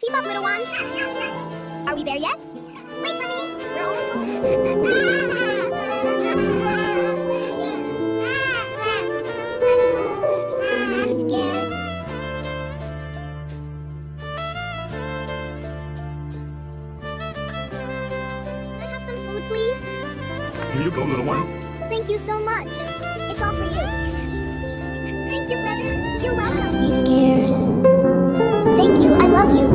Keep up, little ones. Are we there yet? Wait for me. We're almost home. I'm scared. Can I have some food, please? Here you go, little one. Thank you so much. It's all for you. Thank you, brother. You're welcome. Not to be scared. Thank you. I love you.